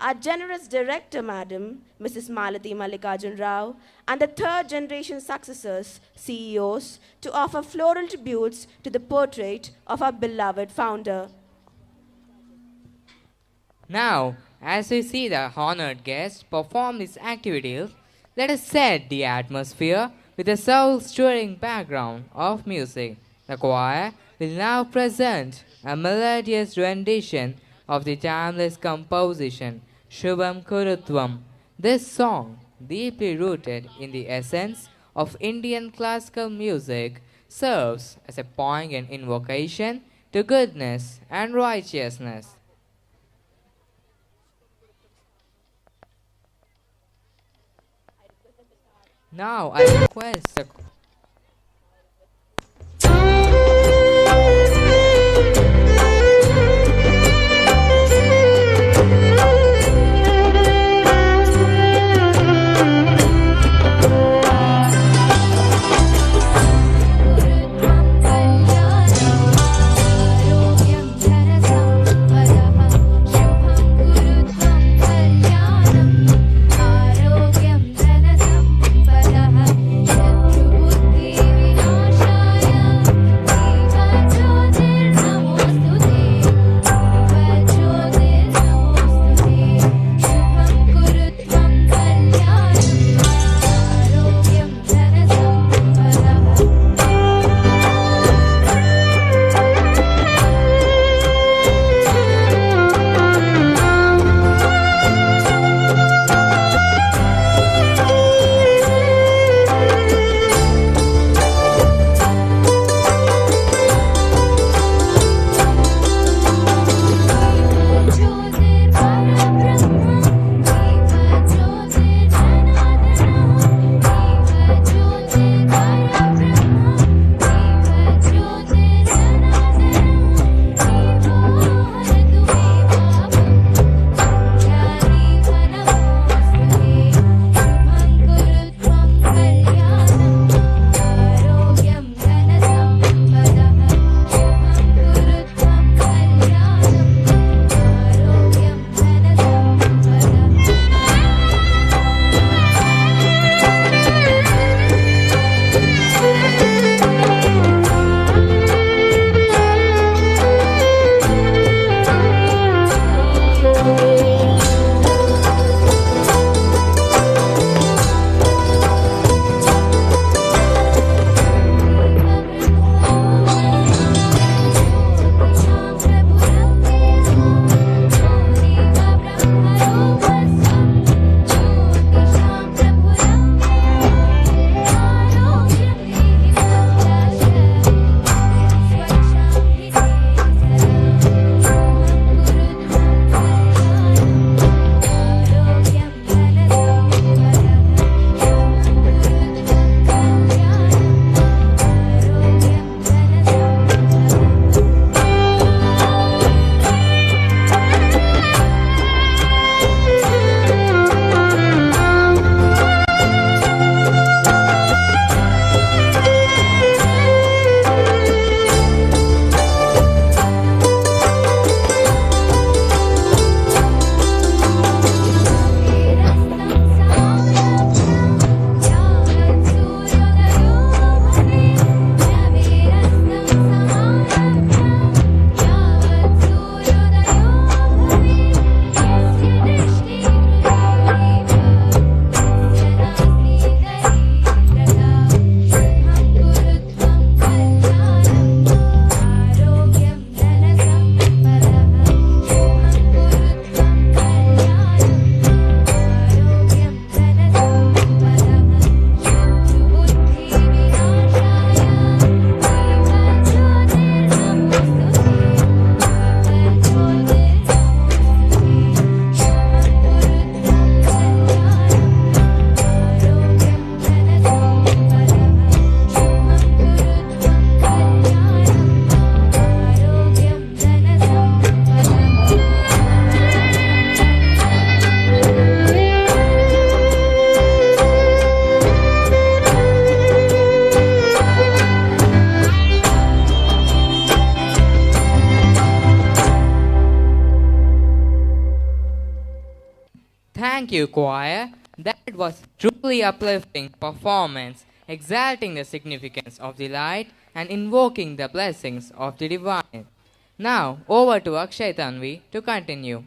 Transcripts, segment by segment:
our generous director, Madam, Mrs. Malati Mallikarjun Rao, and the third generation successors, CEOs, to offer floral tributes to the portrait of our beloved founder. Now, as we see the honored guests perform these activities, let us set the atmosphere with a soul-stirring background of music. The choir will now present a melodious rendition of the timeless composition Sham Kuram. This song, deeply rooted in the essence of Indian classical music, serves as a poignant invocation to goodness and righteousness. Now I request the आरोग्यं धनसम्पदः शत्रुबुद्धिविनाशाय Thank you, choir. That was truly uplifting performance, exalting the significance of the light and invoking the blessings of the divine. Now, over to Akshay Tanvi to continue.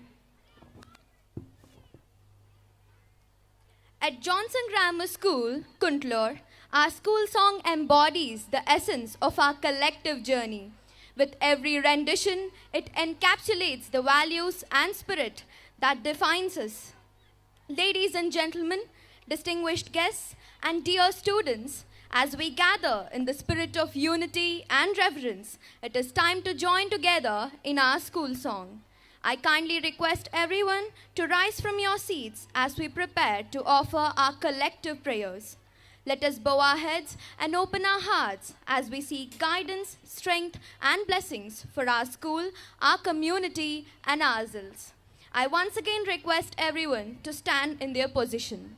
At Johnson Grammar School, Kuntloor, our school song embodies the essence of our collective journey. With every rendition, it encapsulates the values and spirit that defines us. Ladies and gentlemen, distinguished guests, and dear students, as we gather in the spirit of unity and reverence, it is time to join together in our school song. I kindly request everyone to rise from your seats as we prepare to offer our collective prayers. Let us bow our heads and open our hearts as we seek guidance, strength, and blessings for our school, our community, and ourselves. I once again request everyone to stand in their position.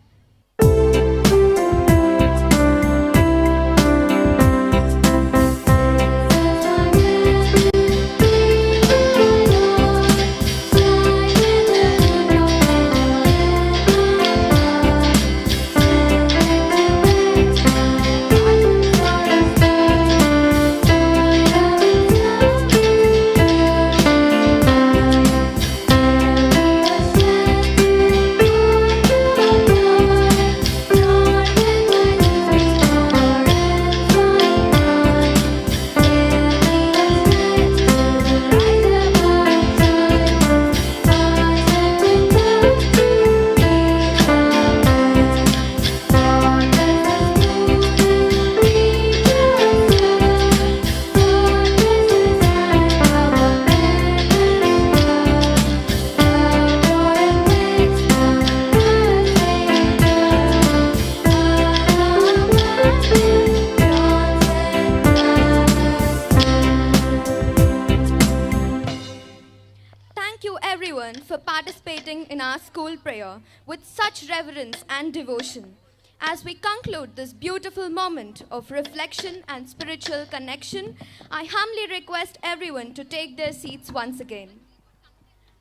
For participating in our school prayer with such reverence and devotion. As we conclude this beautiful moment of reflection and spiritual connection, I humbly request everyone to take their seats once again.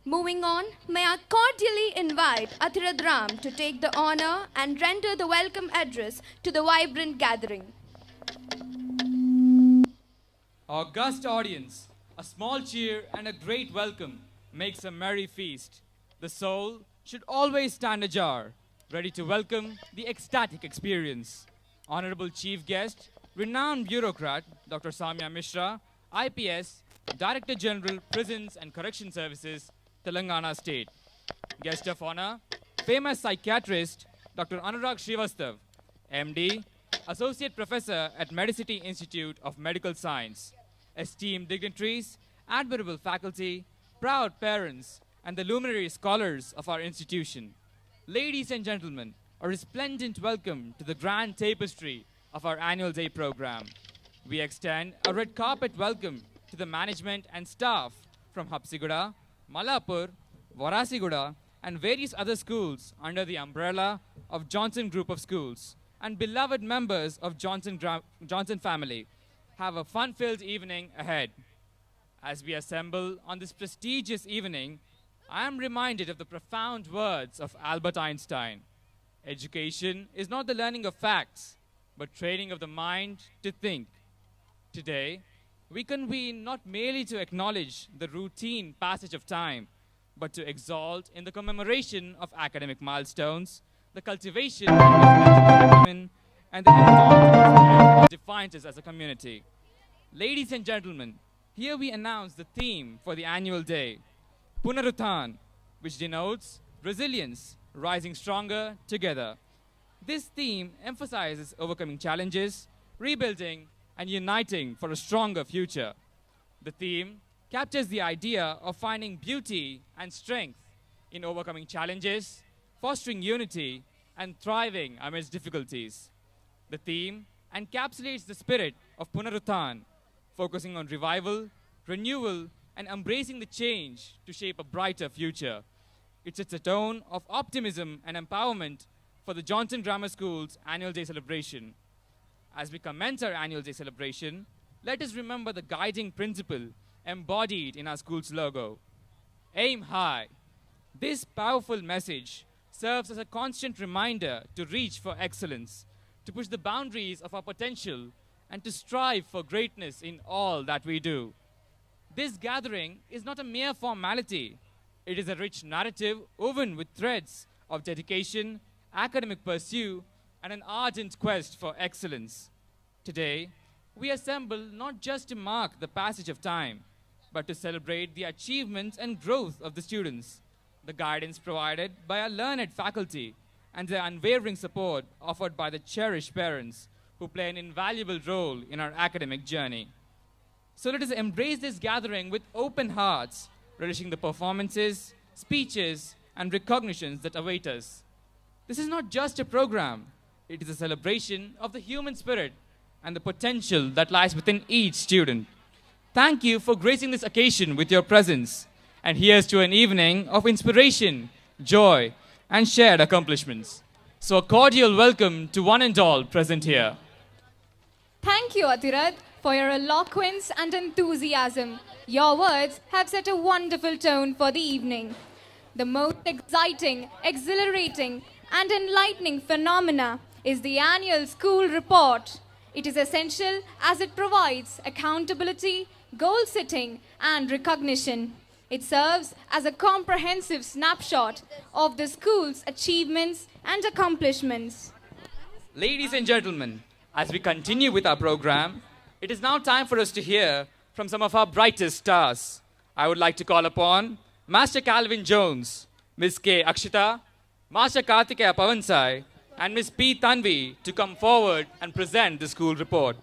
Moving on, may I cordially invite Athirad Ram to take the honor and render the welcome address to the vibrant gathering. August audience, a small cheer and a great welcome makes a merry feast. The soul should always stand ajar, ready to welcome the ecstatic experience. Honorable Chief Guest, renowned bureaucrat, Dr. Samya Mishra, IPS, Director General, Prisons and Correction Services, Telangana State. Guest of honor, famous psychiatrist, Dr. Anurag Srivastav, MD, Associate Professor at Medicity Institute of Medical Science. Esteemed dignitaries, admirable faculty, proud parents, and the luminary scholars of our institution. Ladies and gentlemen, a resplendent welcome to the grand tapestry of our annual day program. We extend a red carpet welcome to the management and staff from Hapsiguda, Malapur, Varasiguda, and various other schools under the umbrella of Johnson Group of Schools, and beloved members of Johnson family. Have a fun-filled evening ahead. As we assemble on this prestigious evening, I am reminded of the profound words of Albert Einstein. Education is not the learning of facts, but training of the mind to think. Today, we convene not merely to acknowledge the routine passage of time, but to exalt in the commemoration of academic milestones, the cultivation of women, and the that defines us as a community. Ladies and gentlemen, here we announce the theme for the annual day, PUNARUTTHAAN, which denotes resilience, rising stronger together. This theme emphasizes overcoming challenges, rebuilding, and uniting for a stronger future. The theme captures the idea of finding beauty and strength in overcoming challenges, fostering unity, and thriving amidst difficulties. The theme encapsulates the spirit of PUNARUTTHAAN, focusing on revival, renewal, and embracing the change to shape a brighter future. It sets a tone of optimism and empowerment for the Johnson Grammar School's Annual Day celebration. As we commence our Annual Day celebration, let us remember the guiding principle embodied in our school's logo. Aim high. This powerful message serves as a constant reminder to reach for excellence, to push the boundaries of our potential, and to strive for greatness in all that we do. This gathering is not a mere formality. It is a rich narrative woven with threads of dedication, academic pursuit, and an ardent quest for excellence. Today, we assemble not just to mark the passage of time, but to celebrate the achievements and growth of the students, the guidance provided by our learned faculty, and the unwavering support offered by the Cherish parents who play an invaluable role in our academic journey. So let us embrace this gathering with open hearts, relishing the performances, speeches, and recognitions that await us. This is not just a program, it is a celebration of the human spirit and the potential that lies within each student. Thank you for gracing this occasion with your presence. And here's to an evening of inspiration, joy, and shared accomplishments. So a cordial welcome to one and all present here. Thank you, Atirad, for your eloquence and enthusiasm. Your words have set a wonderful tone for the evening. The most exciting, exhilarating, and enlightening phenomena is the annual school report. It is essential as it provides accountability, goal setting, and recognition. It serves as a comprehensive snapshot of the school's achievements and accomplishments. Ladies and gentlemen, as we continue with our program, it is now time for us to hear from some of our brightest stars. I would like to call upon Master Calvin Jones, Ms. K. Akshita, Master Kartikeya Pavansai, and Ms. P. Tanvi to come forward and present the school report.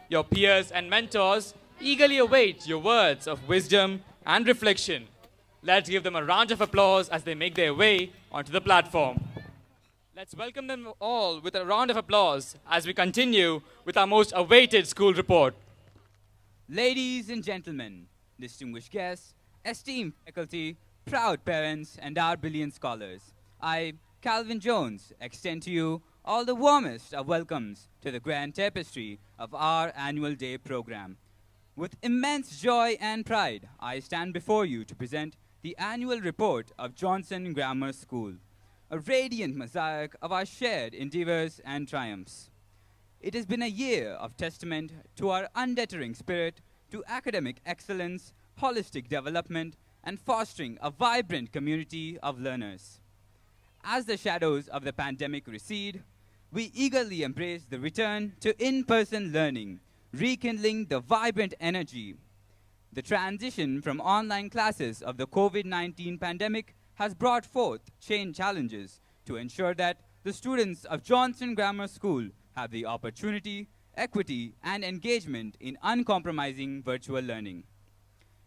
Your peers and mentors eagerly await your words of wisdom and reflection. Let's give them a round of applause as they make their way onto the platform. Let's welcome them all with a round of applause as we continue with our most awaited school report. Ladies and gentlemen, distinguished guests, esteemed faculty, proud parents, and our brilliant scholars, I, Calvin Jones, extend to you all the warmest of welcomes to the grand tapestry of our annual day program. With immense joy and pride, I stand before you to present the annual report of Johnson Grammar School, a radiant mosaic of our shared endeavors and triumphs. It has been a year of testament to our undeterring spirit to academic excellence, holistic development, and fostering a vibrant community of learners. As the shadows of the pandemic recede, we eagerly embrace the return to in-person learning, rekindling the vibrant energy. The transition from online classes of the COVID-19 pandemic has brought forth challenges to ensure that the students of Johnson Grammar School have the opportunity, equity, and engagement in uncompromising virtual learning.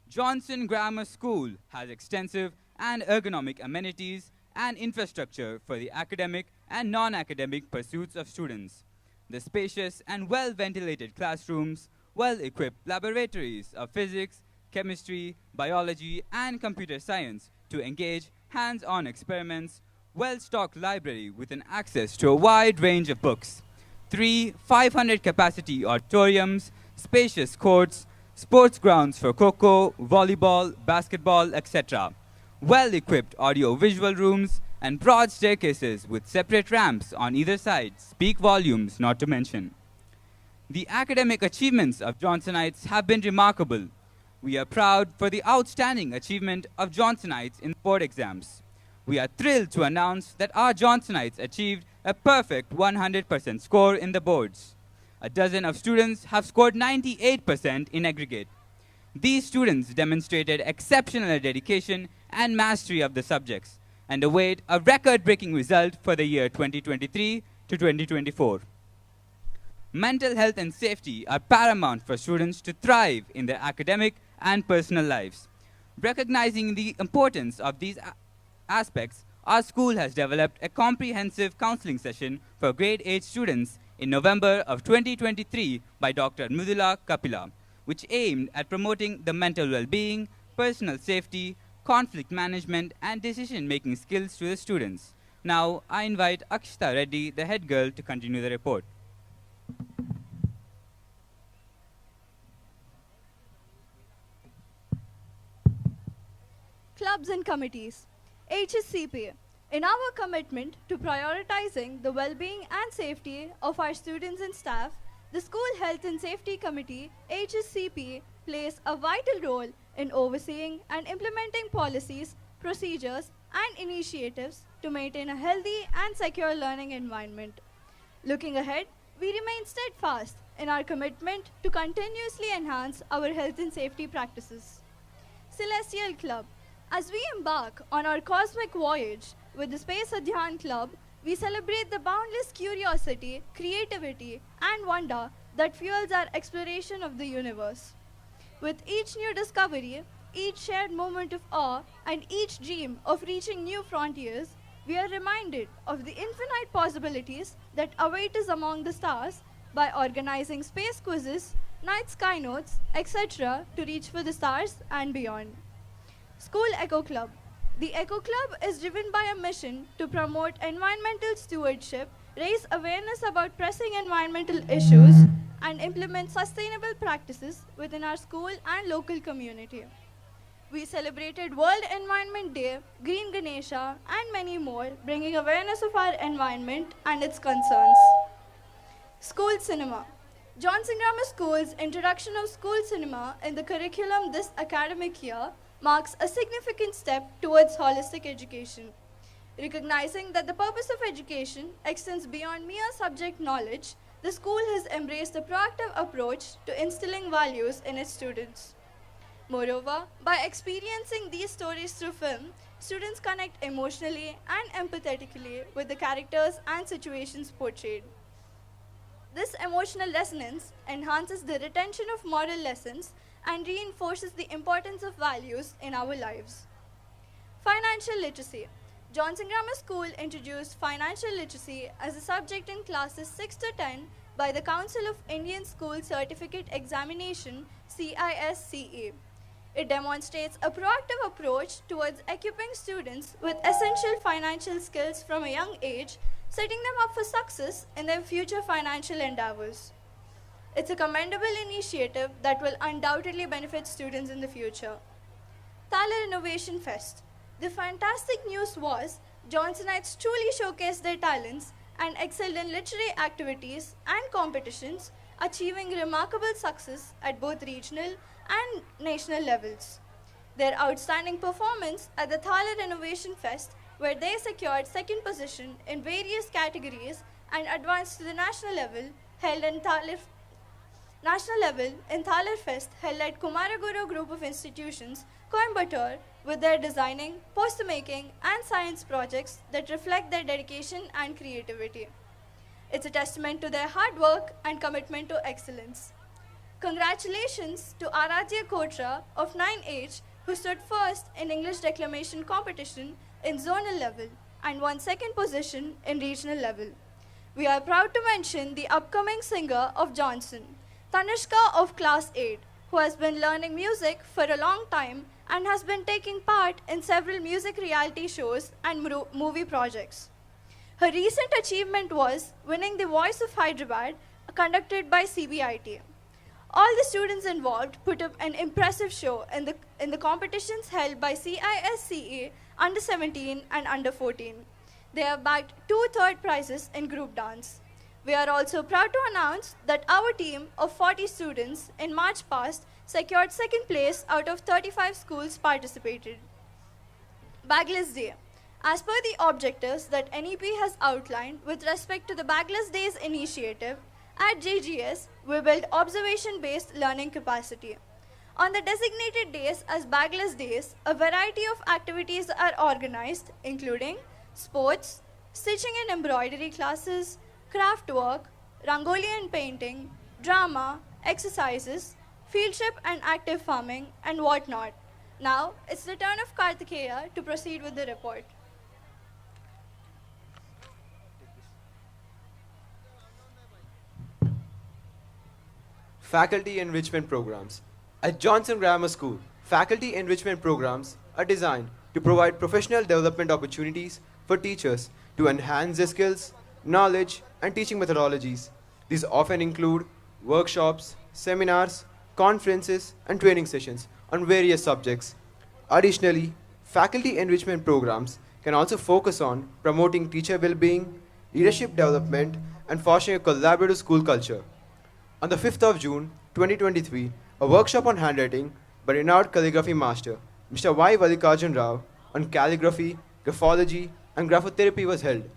Johnson Grammar School has extensive and ergonomic amenities and infrastructure for the academic and non-academic pursuits of students. The spacious and well-ventilated classrooms, well-equipped laboratories of physics, chemistry, biology, and computer science to engage hands-on experiments, well-stocked library with an access to a wide range of books, 3 500-capacity auditoriums, spacious courts, sports grounds for kho-kho, volleyball, basketball, etc., well-equipped audio-visual rooms, and broad staircases with separate ramps on either side speak volumes not to mention. The academic achievements of Johnsonites have been remarkable. We are proud for the outstanding achievement of Johnsonites in board exams. We are thrilled to announce that our Johnsonites achieved a perfect 100% score in the boards. A dozen of students have scored 98% in aggregate. These students demonstrated exceptional dedication and mastery of the subjects and await a record-breaking result for the year 2023 to 2024. Mental health and safety are paramount for students to thrive in their academic and personal lives. Recognizing the importance of these aspects, our school has developed a comprehensive counseling session for grade 8 students in November of 2023 by Dr. Mudula Kapila, which aimed at promoting the mental well-being, personal safety, conflict management, and decision-making skills to the students. Now, I invite Akshita Reddy, the head girl, to continue the report. Clubs and committees. HSCP, In our commitment to prioritizing the well-being and safety of our students and staff, the School Health and Safety Committee, HSCP, plays a vital role in overseeing and implementing policies, procedures, and initiatives to maintain a healthy and secure learning environment. Looking ahead, we remain steadfast in our commitment to continuously enhance our health and safety practices. Celestial Club. As we embark on our cosmic voyage with the Space Adhyaan Club, we celebrate the boundless curiosity, creativity, and wonder that fuels our exploration of the universe. With each new discovery, each shared moment of awe, and each dream of reaching new frontiers, we are reminded of the infinite possibilities that await us among the stars by organizing space quizzes, night sky notes, etc. to reach for the stars and beyond. School Eco Club. The Eco Club is driven by a mission to promote environmental stewardship, raise awareness about pressing environmental issues, and implement sustainable practices within our school and local community. We celebrated World Environment Day, Green Ganesha, and many more, bringing awareness of our environment and its concerns. School Cinema. Johnson Grammar School's introduction of school cinema in the curriculum this academic year marks a significant step towards holistic education. Recognizing that the purpose of education extends beyond mere subject knowledge, the school has embraced a proactive approach to instilling values in its students. Moreover, by experiencing these stories through film, students connect emotionally and empathetically with the characters and situations portrayed. This emotional resonance enhances the retention of moral lessons and reinforces the importance of values in our lives. Financial literacy. Johnson Grammar School introduced financial literacy as a subject in classes 6 to 10 by the Council of Indian School Certificate Examination CISCE. It demonstrates a proactive approach towards equipping students with essential financial skills from a young age, setting them up for success in their future financial endeavors. It's a commendable initiative that will undoubtedly benefit students in the future. Thaler Innovation Fest. The fantastic news was Johnsonites truly showcased their talents and excelled in literary activities and competitions, achieving remarkable success at both regional and national levels. Their outstanding performance at the Thaler Innovation Fest, where they secured second position in various categories and advanced to the national level in Thaler Fest held at Kumaraguru Group of Institutions, Coimbatore, with their designing, poster making, and science projects that reflect their dedication and creativity. It's a testament to their hard work and commitment to excellence. Congratulations to Aradhya Kotra of 9H, who stood first in English declamation competition in zonal level and won second position in regional level. We are proud to mention the upcoming singer of Johnson, Tanishka of class 8, who has been learning music for a long time and has been taking part in several music reality shows and movie projects. Her recent achievement was winning the Voice of Hyderabad, conducted by CBIT. All the students involved put up an impressive show in the competitions held by CISCE under 17 and under 14. They have bagged 2 third prizes in group dance. We are also proud to announce that our team of 40 students in March past secured second place out of 35 schools participated. Bagless Day. As per the objectives that NEP has outlined with respect to the Bagless Days initiative, at JGS, we build observation-based learning capacity. On the designated days as Bagless Days, a variety of activities are organized, including sports, stitching and embroidery classes, craft work, rangoli and painting, drama, exercises, field trip and active farming, and whatnot. Now, it's the turn of Kartikeya to proceed with the report. Faculty Enrichment Programs. At Johnson Grammar School, faculty enrichment programs are designed to provide professional development opportunities for teachers to enhance their skills, knowledge, and teaching methodologies. These often include workshops, seminars, conferences, and training sessions on various subjects. Additionally, faculty enrichment programs can also focus on promoting teacher well-being, leadership development, and fostering a collaborative school culture. On the 5th of June 2023, a workshop on handwriting by renowned calligraphy master Mr. Y. Vallikarjun Rao on calligraphy, graphology, and graphotherapy was held.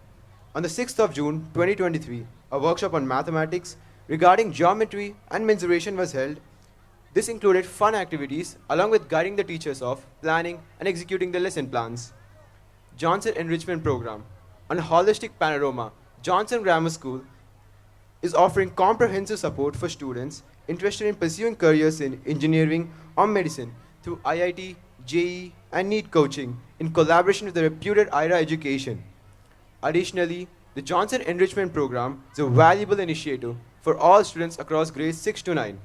On the 6th of June 2023, a workshop on mathematics regarding geometry and mensuration was held. This included fun activities along with guiding the teachers of planning and executing the lesson plans. Johnson Enrichment Program. On a holistic panorama, Johnson Grammar School is offering comprehensive support for students interested in pursuing careers in engineering or medicine through IIT, JEE, and NEET coaching in collaboration with the reputed IRA Education. Additionally, the Johnson Enrichment Program is a valuable initiative for all students across grades 6 to 9.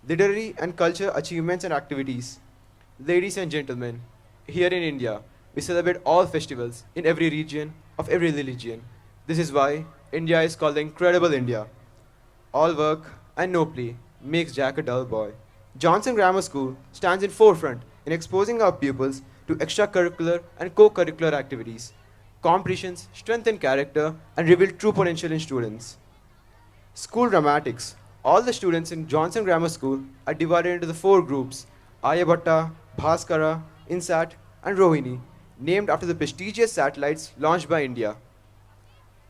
Literary and culture achievements and activities. Ladies and gentlemen, here in India, we celebrate all festivals in every region of every religion. This is why India is called the Incredible India. All work and no play makes Jack a dull boy. Johnson Grammar School stands in forefront in exposing our pupils to extracurricular and co-curricular activities. Competitions strengthen character and reveal true potential in students. School dramatics. All the students in Johnson Grammar School are divided into the 4 groups: Aryabhatta, Bhaskara, INSAT, and Rohini, named after the prestigious satellites launched by India.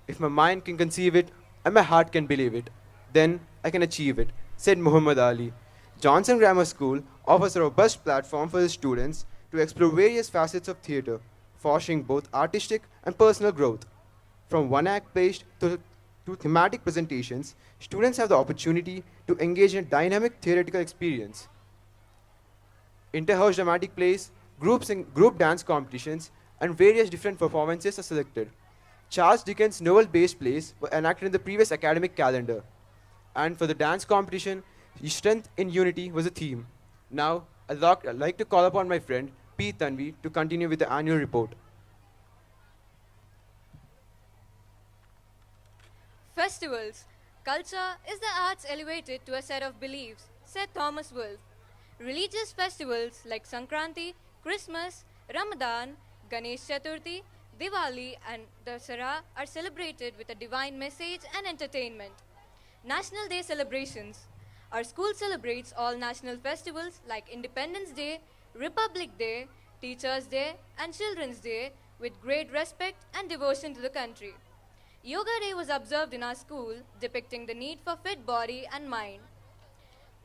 If my mind can conceive it and my heart can believe it, then I can achieve it, said Muhammad Ali. Johnson Grammar School offers a robust platform for the students to explore various facets of theatre, fostering both artistic and personal growth. From one-act plays to thematic presentations, students have the opportunity to engage in a dynamic theoretical experience. Inter-house dramatic plays, group dance competitions, and various different performances are selected. Charles Dickens' novel-based plays were enacted in the previous academic calendar. And for the dance competition, Strength in Unity was a theme. Now, I'd like to call upon my friend P. Tanvi to continue with the annual report. Festivals. Culture is the arts elevated to a set of beliefs, said Thomas Wolfe. Religious festivals like Sankranti, Christmas, Ramadan, Ganesh Chaturthi, Diwali, and Dasara are celebrated with a divine message and entertainment. National Day celebrations. Our school celebrates all national festivals like Independence Day, Republic Day, Teachers' Day, and Children's Day with great respect and devotion to the country. Yoga Day was observed in our school, depicting the need for fit body and mind.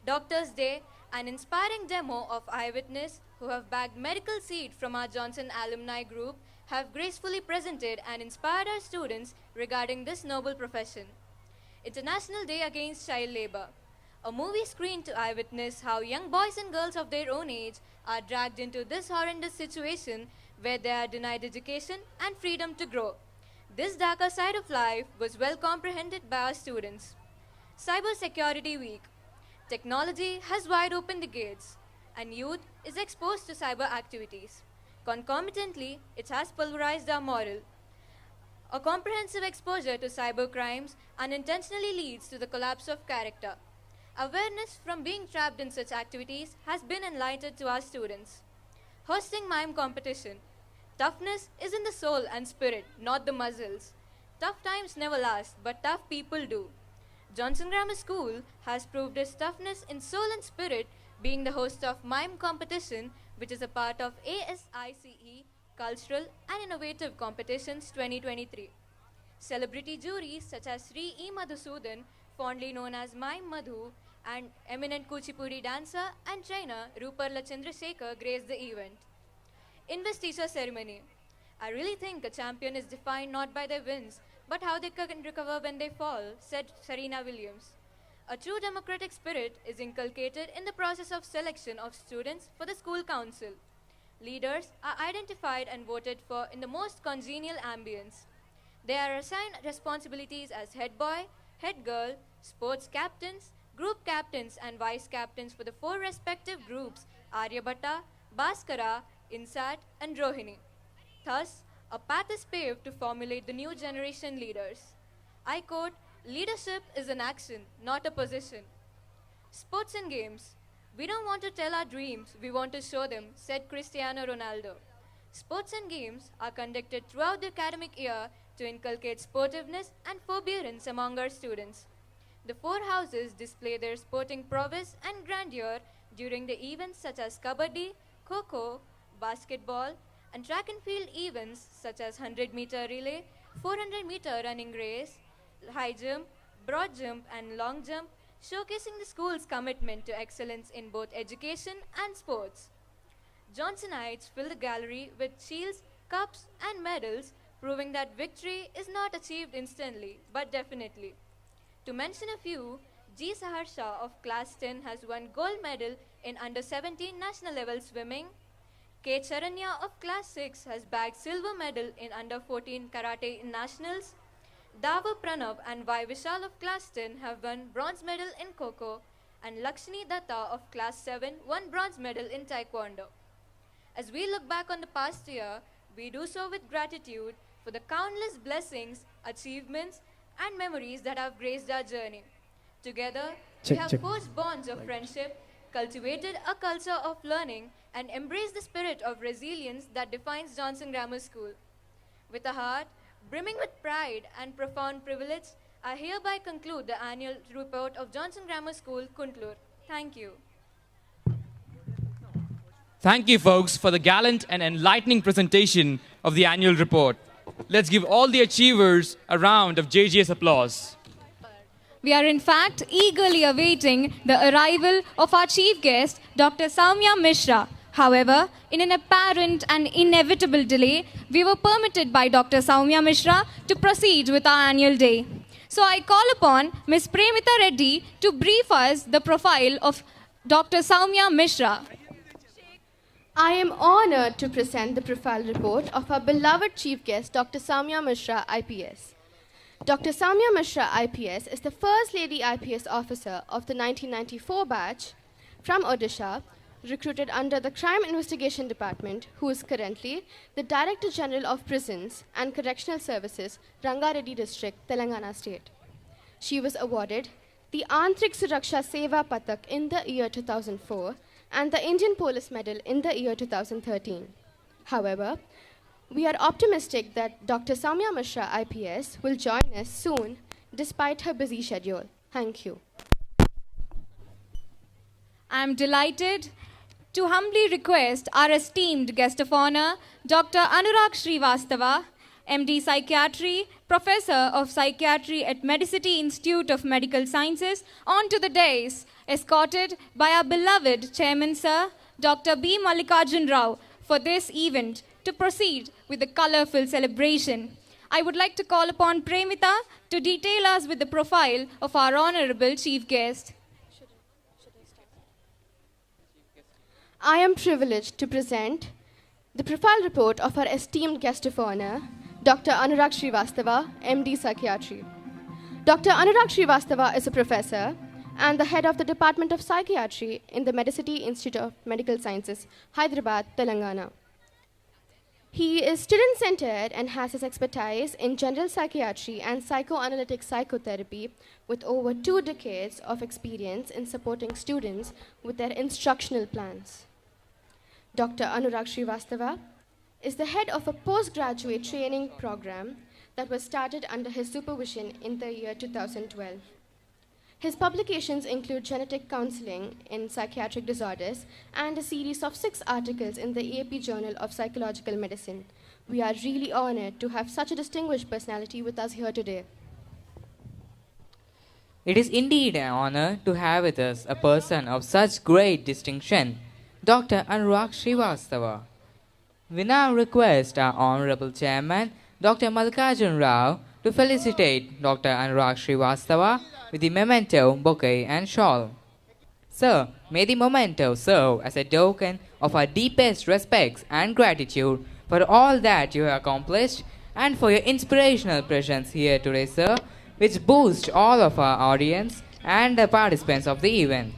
Doctors' Day, an inspiring demo of eyewitness who have bagged medical seat from our Johnson alumni group, have gracefully presented and inspired our students regarding this noble profession. International Day Against Child Labor. A movie screened to eyewitness how young boys and girls of their own age are dragged into this horrendous situation where they are denied education and freedom to grow. This darker side of life was well comprehended by our students. Cyber Security Week. Technology has wide opened the gates, and youth is exposed to cyber activities. Concomitantly, it has pulverized our moral. A comprehensive exposure to cyber crimes unintentionally leads to the collapse of character. Awareness from being trapped in such activities has been enlightened to our students. Hosting mime competition. Toughness is in the soul and spirit, not the muscles. Tough times never last, but tough people do. Johnson Grammar School has proved its toughness in soul and spirit, being the host of mime competition, which is a part of ASICE Cultural and Innovative Competitions 2023. Celebrity juries such as Sri E. Madhusudan, fondly known as Mime Madhu, and eminent Kuchipudi dancer and trainer Ruparla Chandrasekhar graced the event. Investiture ceremony. I really think a champion is defined not by their wins, but how they can recover when they fall, said Serena Williams. A true democratic spirit is inculcated in the process of selection of students for the school council. Leaders are identified and voted for in the most congenial ambience. They are assigned responsibilities as head boy, head girl, sports captains, group captains and vice captains for the 4 respective groups Aryabhatta, Bhaskara, INSAT and Rohini. Thus, a path is paved to formulate the new generation leaders. I quote, "Leadership is an action, not a position." Sports and games. We don't want to tell our dreams, we want to show them, said Cristiano Ronaldo. Sports and games are conducted throughout the academic year to inculcate sportiveness and forbearance among our students. The four houses display their sporting prowess and grandeur during the events such as kabaddi, kho-kho, basketball, and track and field events such as 100-meter relay, 400-meter running race, high jump, broad jump, and long jump, showcasing the school's commitment to excellence in both education and sports. Johnsonites fill the gallery with shields, cups, and medals, proving that victory is not achieved instantly, but definitely. To mention a few, G. Saharsha of Class 10 has won gold medal in under-17 national level swimming. K. Charanya of Class 6 has bagged silver medal in under-14 karate in nationals. Dava Pranav and Y. Vishal of Class 10 have won bronze medal in Kho-Kho, and Lakshmi Datta of Class 7 won bronze medal in Taekwondo. As we look back on the past year, we do so with gratitude for the countless blessings, achievements, and memories that have graced our journey. Together, we have forged bonds of friendship, cultivated a culture of learning, and embraced the spirit of resilience that defines Johnson Grammar School. With a heart brimming with pride and profound privilege, I hereby conclude the annual report of Johnson Grammar School, Kuntloor. Thank you. Thank you, folks, for the gallant and enlightening presentation of the annual report. Let's give all the achievers a round of JGS applause. We are in fact eagerly awaiting the arrival of our chief guest, Dr. Soumya Mishra. However, in an apparent and inevitable delay, we were permitted by Dr. Soumya Mishra to proceed with our annual day. So I call upon Ms. Premita Reddy to brief us the profile of Dr. Soumya Mishra. I am honored to present the profile report of our beloved chief guest, Dr. Soumya Mishra, IPS. Dr. Soumya Mishra, IPS, is the first lady IPS officer of the 1994 batch from Odisha, recruited under the Crime Investigation Department, who is currently the Director General of Prisons and Correctional Services, Rangareddy District, Telangana State. She was awarded the Antrik Suraksha Seva Patak in the year 2004 and the Indian Police Medal in the year 2013. However, we are optimistic that Dr. Soumya Mishra, IPS, will join us soon despite her busy schedule. Thank you. I am delighted to humbly request our esteemed guest of honor, Dr. Anurag Srivastava, MD Psychiatry, Professor of Psychiatry at Medicity Institute of Medical Sciences, onto the dais, escorted by our beloved Chairman Sir, Dr. B. Mallikarjun Rao, for this event to proceed with the colorful celebration. I would like to call upon Premita to detail us with the profile of our honorable chief guest. I am privileged to present the profile report of our esteemed guest of honor, Dr. Anurag Srivastava, MD Psychiatry. Dr. Anurag Srivastava is a professor and the head of the Department of Psychiatry in the Medicity Institute of Medical Sciences, Hyderabad, Telangana. He is student-centered and has his expertise in general psychiatry and psychoanalytic psychotherapy with over 2 decades of experience in supporting students with their instructional plans. Dr. Anurag Srivastava is the head of a postgraduate training program that was started under his supervision in the year 2012. His publications include genetic counseling in psychiatric disorders and a series of 6 articles in the AP Journal of Psychological Medicine. We are really honored to have such a distinguished personality with us here today. It is indeed an honor to have with us a person of such great distinction, Dr. Anurag Srivastava. We now request our Honorable Chairman, Dr. Mallikarjun Rao, to felicitate Dr. Anurag Srivastava with the memento, bouquet and shawl. Sir, may the memento serve as a token of our deepest respects and gratitude for all that you have accomplished and for your inspirational presence here today, sir, which boosts all of our audience and the participants of the event.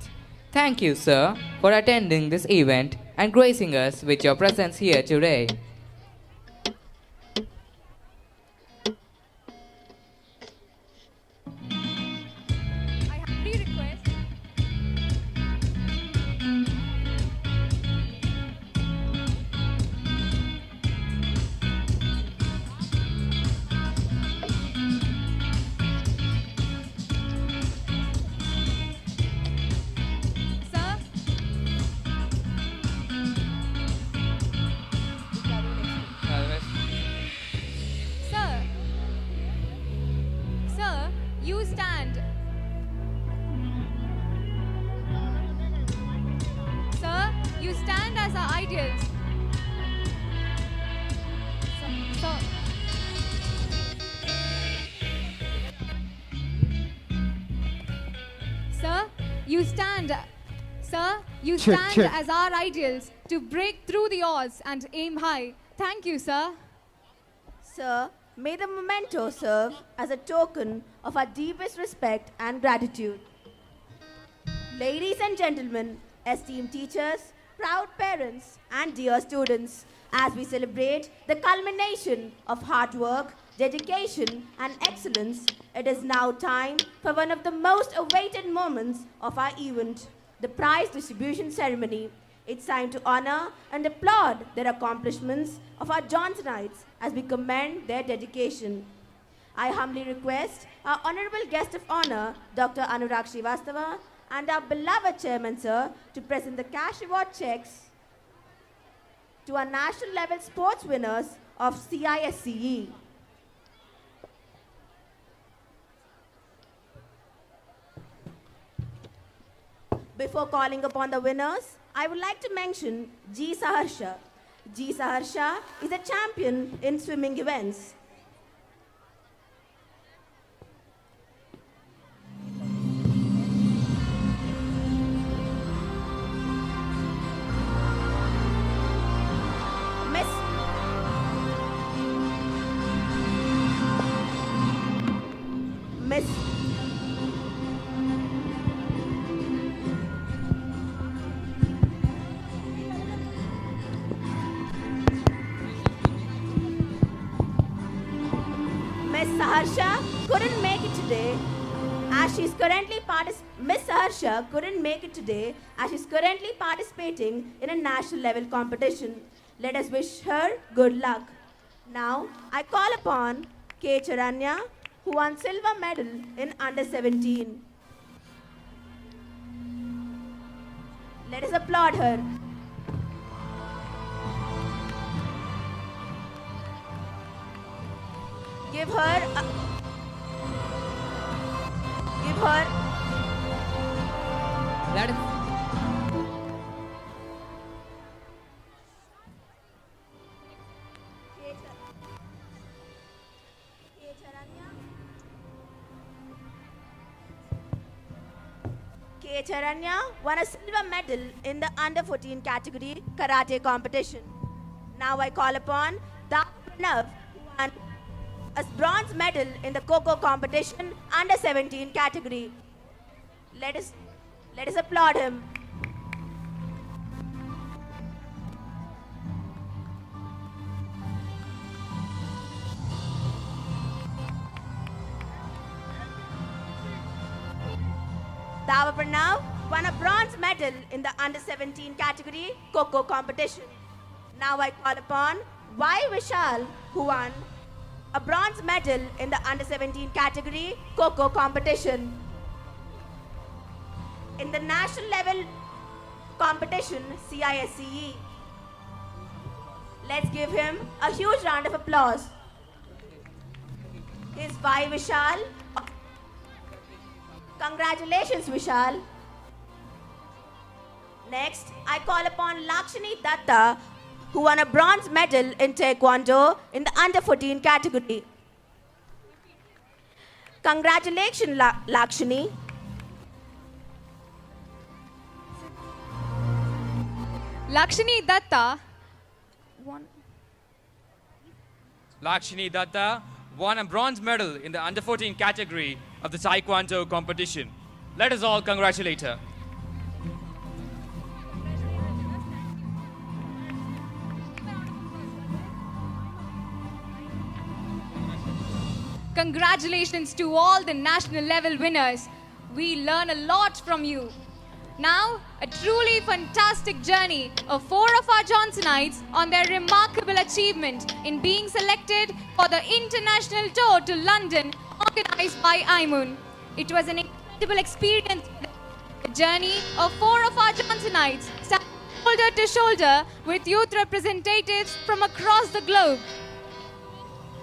Thank you, sir, for attending this event and gracing us with your presence here today. I humbly request Sir, you Check, stand check. as our ideals to break through the odds and aim high. Thank you, sir. Sir, may the memento serve as a token of our deepest respect and gratitude. Ladies and gentlemen, esteemed teachers, proud parents, and dear students, as we celebrate the culmination of hard work, dedication, and excellence, it is now time for one of the most awaited moments of our event, the prize distribution ceremony. It's time to honor and applaud their accomplishments of our Johnsonites as we commend their dedication. I humbly request our honorable guest of honor, Dr. Anurag Srivastava, and our beloved chairman, sir, to present the cash reward checks to our national level sports winners of CISCE. Before calling upon the winners, I would like to mention G. Saharsha. G. Saharsha is a champion in swimming events. Miss Miss Miss Saharsha couldn't make it today as she's currently Miss Saharsha couldn't make it today as she's currently participating in a national level competition. Let us wish her good luck. Now, I call upon K. Charanya, who won silver medal in under 17. Let us applaud her. Give her Let us K. Charanya won a silver medal in the under 14 category karate competition. Now I call upon Dav Pranav, who won a bronze medal in the Kho competition under 17 category. Let us applaud him. Dava Pranav won a bronze medal in the under 17 category Kho competition. Now I call upon Y. Vishal, who won a bronze medal in the under 17 category Kho competition. In the national level competition CISCE. Let's give him a huge round of applause. Is Y. Vishal. Congratulations, Vishal. Next, I call upon Lakshmi Datta, who won a bronze medal in Taekwondo in the under 14 category. Congratulations, Lakshmi. Lakshmi Datta Lakshmi Datta won a bronze medal in the under 14 category of the Taekwondo competition. Let us all congratulate her. Congratulations to all the national level winners. We learn a lot from you. Now, a truly fantastic journey of 4 of our Johnsonites on their remarkable achievement in being selected for the international tour to London organized by IMUN. It was an incredible experience. The journey of 4 of our Johnsonites standing shoulder to shoulder with youth representatives from across the globe.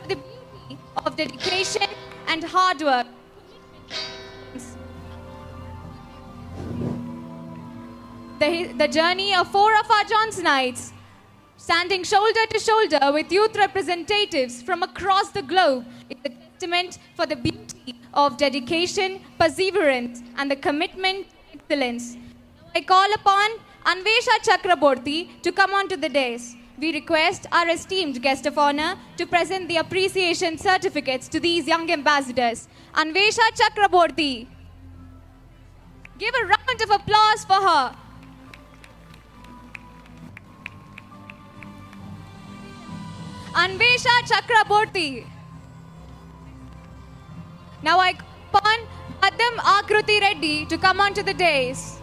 The beauty of dedication and hard work. The journey of 4 of our Johnsonites, standing shoulder to shoulder with youth representatives from across the globe, is a testament for the beauty of dedication, perseverance, and the commitment to excellence. I call upon Anvesha Chakraborty to come onto the dais. We request our esteemed guest of honor to present the appreciation certificates to these young ambassadors. Anvesha Chakraborty. Give a round of applause for her. Anvesha Chakraborty. Now I call upon Padam Akruti Reddy to come onto the dais.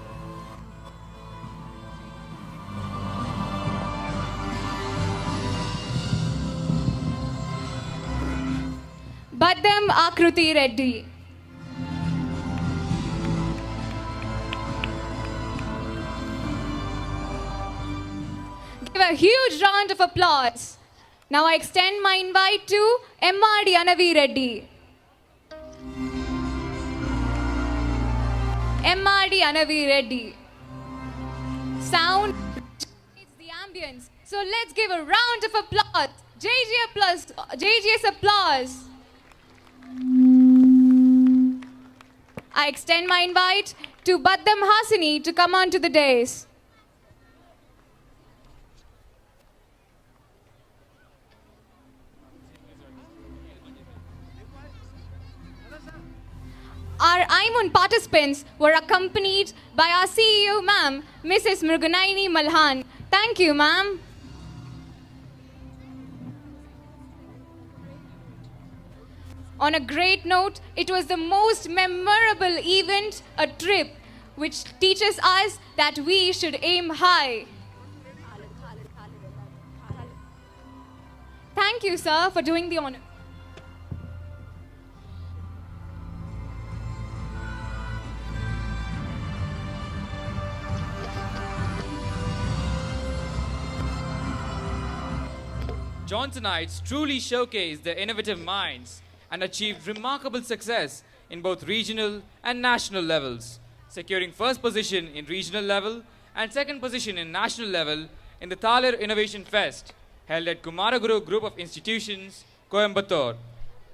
Padam Akruti Reddy. Give a huge round of applause. Now I extend my invite to M.R.D. Anavi Reddy. M.R.D. Anavi Reddy. Sound needs the ambience. So let's give a round of applause. JGS applause. I extend my invite to Baddam Hasini to come on to the dais. Our Aimun participants were accompanied by our CEO, ma'am, Mrs. Mrugunaini Malhan. Thank you, ma'am. On a great note, it was the most memorable event, a trip, which teaches us that we should aim high. Thank you, sir, for doing the honor. Johnsonites truly showcased their innovative minds and achieved remarkable success in both regional and national levels, securing first position in regional level and second position in national level in the Thaler Innovation Fest held at Kumaraguru Group of Institutions, Coimbatore.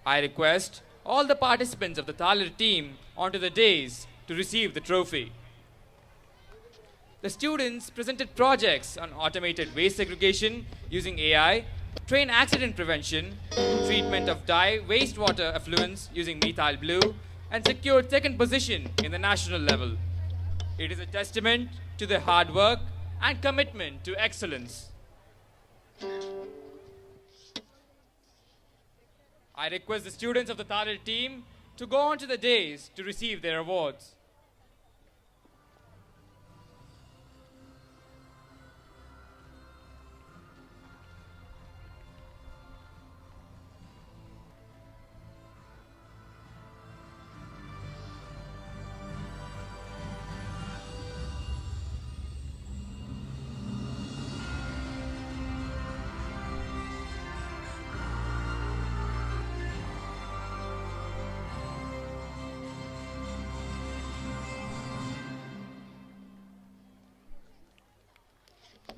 I request all the participants of the Thaler team onto the dais to receive the trophy. The students presented projects on automated waste segregation using AI, train accident prevention, treatment of dye wastewater effluents using methyl blue, and secured second position in the national level. It is a testament to their hard work and commitment to excellence. I request the students of the Thaler team to go on to the dais to receive their awards.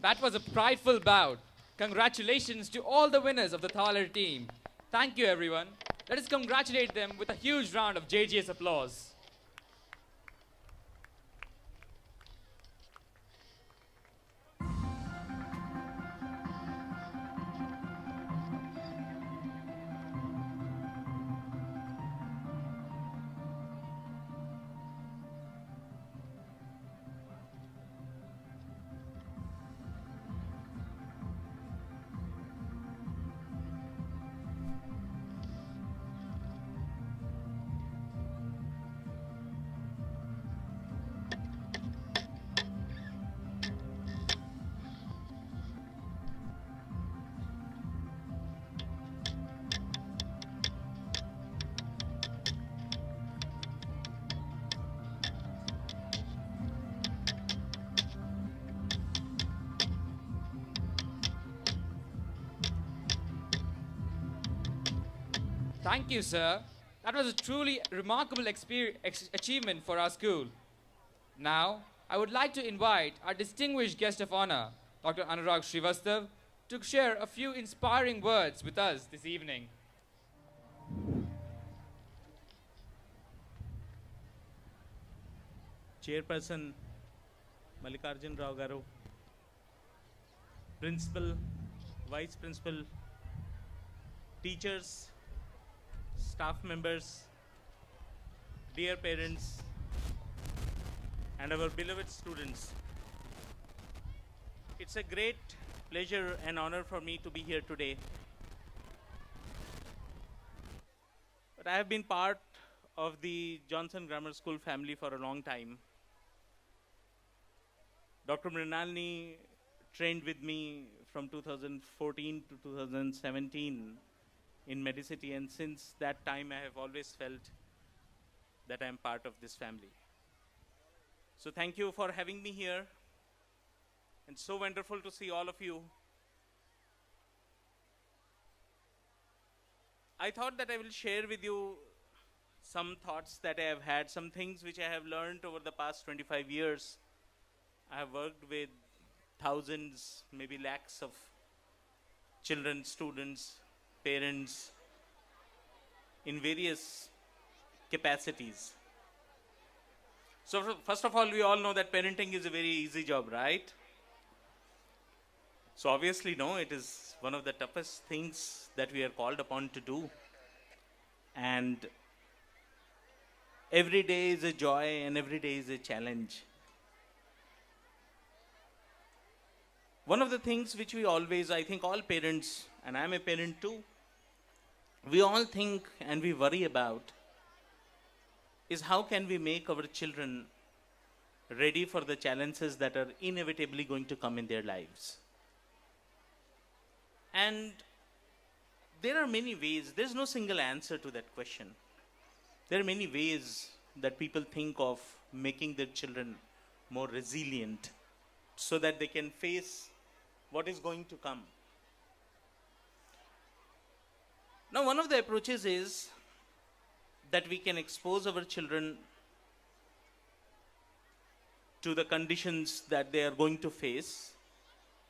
That was a prideful bout. Congratulations to all the winners of the Thaler team. Thank you, everyone. Let us congratulate them with a huge round of JGS applause. Thank you, sir. That was a truly remarkable achievement for our school. Now, I would like to invite our distinguished guest of honor, Dr. Anurag Srivastav, to share a few inspiring words with us this evening. Chairperson Mallikarjun Rao Garu, Principal, Vice Principal, teachers, staff members, dear parents, and our beloved students. It's a great pleasure and honor for me to be here today. But I have been part of the Johnson Grammar School family for a long time. Dr. Mrinalini trained with me from 2014 to 2017 in Medicity, and since that time I have always felt that I am part of this family. So thank you for having me here, and so wonderful to see all of you. I thought that I will share with you some thoughts that I have had, some things which I have learned over the past 25 years. I have worked with thousands, maybe lakhs of children, students, parents in various capacities. So first of all, we all know that parenting is a very easy job, right? So obviously, no, it is one of the toughest things that we are called upon to do. And every day is a joy and every day is a challenge. One of the things which we always, I think all parents, and I'm a parent too, we all think and we worry about is how can we make our children ready for the challenges that are inevitably going to come in their lives. And there are many ways, there's no single answer to that question. There are many ways that people think of making their children more resilient so that they can face what is going to come. Now, one of the approaches is that we can expose our children to the conditions that they are going to face,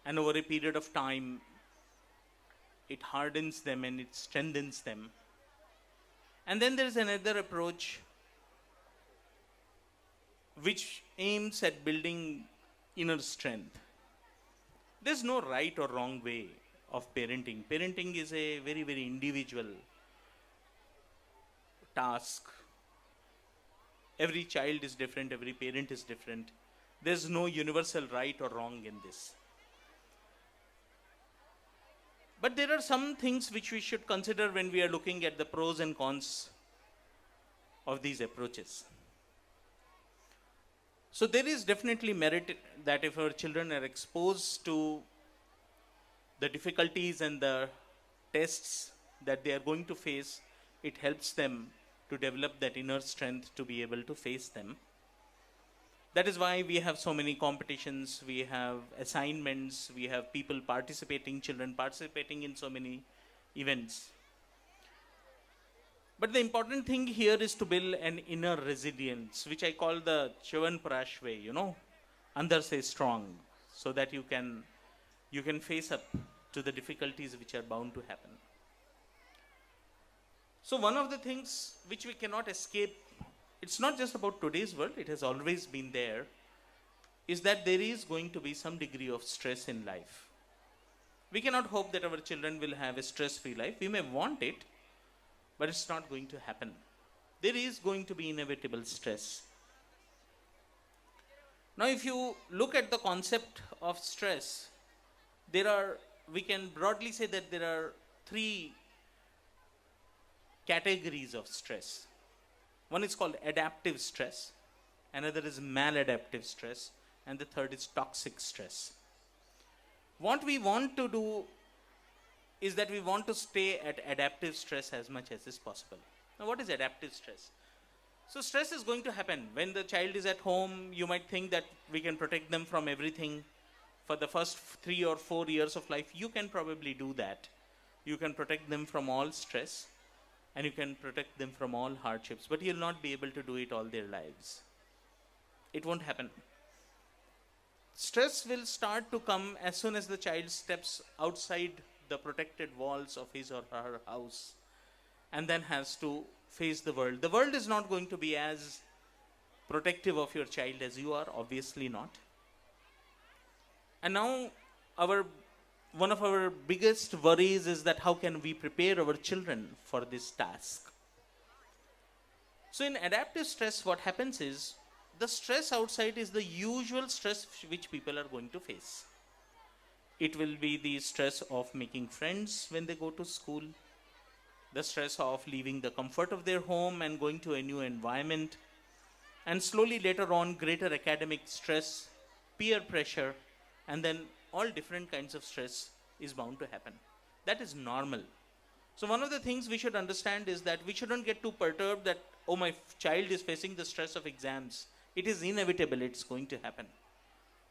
and over a period of time, it hardens them and it strengthens them. And then there is another approach which aims at building inner strength. There's no right or wrong way of parenting. Parenting is a very, very individual task. Every child is different, every parent is different. There's no universal right or wrong in this. But there are some things which we should consider when we are looking at the pros and cons of these approaches. So there is definitely merit that if our children are exposed to the difficulties and the tests that they are going to face, it helps them to develop that inner strength to be able to face them. That is why we have so many competitions, we have assignments, we have people participating, children participating in so many events. But the important thing here is to build an inner resilience, which I call the Chavan Prash way, Andar se strong, so that you can face up to the difficulties which are bound to happen. So one of the things which we cannot escape, it's not just about today's world, it has always been there, is that there is going to be some degree of stress in life. We cannot hope that our children will have a stress-free life. We may want it, but it's not going to happen. There is going to be inevitable stress. Now, if you look at the concept of stress, we can broadly say that there are three categories of stress. One is called adaptive stress, another is maladaptive stress, and the third is toxic stress. What we want to do is that we want to stay at adaptive stress as much as is possible. Now, what is adaptive stress? So stress is going to happen. When the child is at home, you might think that we can protect them from everything. For the first 3 or 4 years of life, you can probably do that. You can protect them from all stress, and you can protect them from all hardships, but you'll not be able to do it all their lives. It won't happen. Stress will start to come as soon as the child steps outside the protected walls of his or her house and then has to face the world. The world is not going to be as protective of your child as you are? Obviously not. And now one of our biggest worries is that how can we prepare our children for this task? So in adaptive stress, what happens is the stress outside is the usual stress which people are going to face. It will be the stress of making friends when they go to school, the stress of leaving the comfort of their home and going to a new environment, and slowly later on greater academic stress, peer pressure, and then all different kinds of stress is bound to happen. That is normal. So one of the things we should understand is that we shouldn't get too perturbed that, oh, my child is facing the stress of exams. It is inevitable, it's going to happen.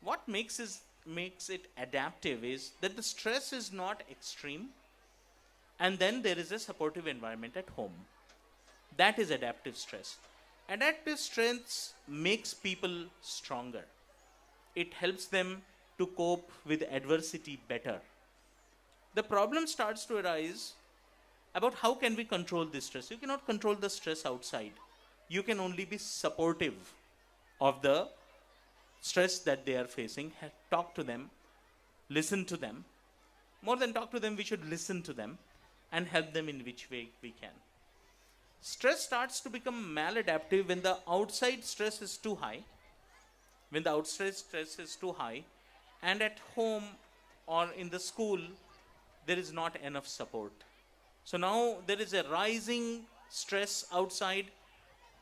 What makes it adaptive is that the stress is not extreme, and then there is a supportive environment at home. That is adaptive stress. Adaptive stress makes people stronger. It helps them to cope with adversity better. The problem starts to arise about how can we control this stress. You cannot control the stress outside. You can only be supportive of the stress that they are facing. Talk to them, listen to them. More than talk to them, we should listen to them and help them in which way we can. Stress starts to become maladaptive when the outside stress is too high. When the outside stress is too high, and at home or in the school, there is not enough support. So now there is a rising stress outside,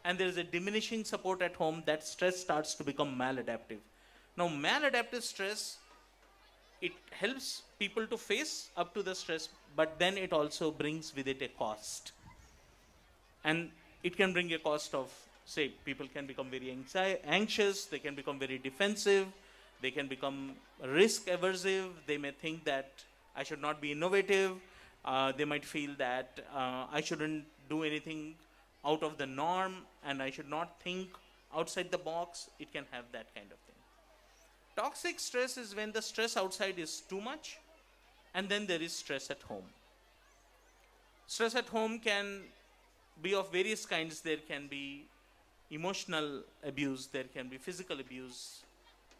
and there is a diminishing support at home. That stress starts to become maladaptive. Now, maladaptive stress, it helps people to face up to the stress, but then it also brings with it a cost. And it can bring a cost of, say, people can become very anxious, they can become very defensive, they can become risk aversive, they may think that I should not be innovative, they might feel that I shouldn't do anything out of the norm and I should not think outside the box. It can have that kind of thing. Toxic stress is when the stress outside is too much and then there is stress at home. Stress at home can be of various kinds. There can be emotional abuse, there can be physical abuse,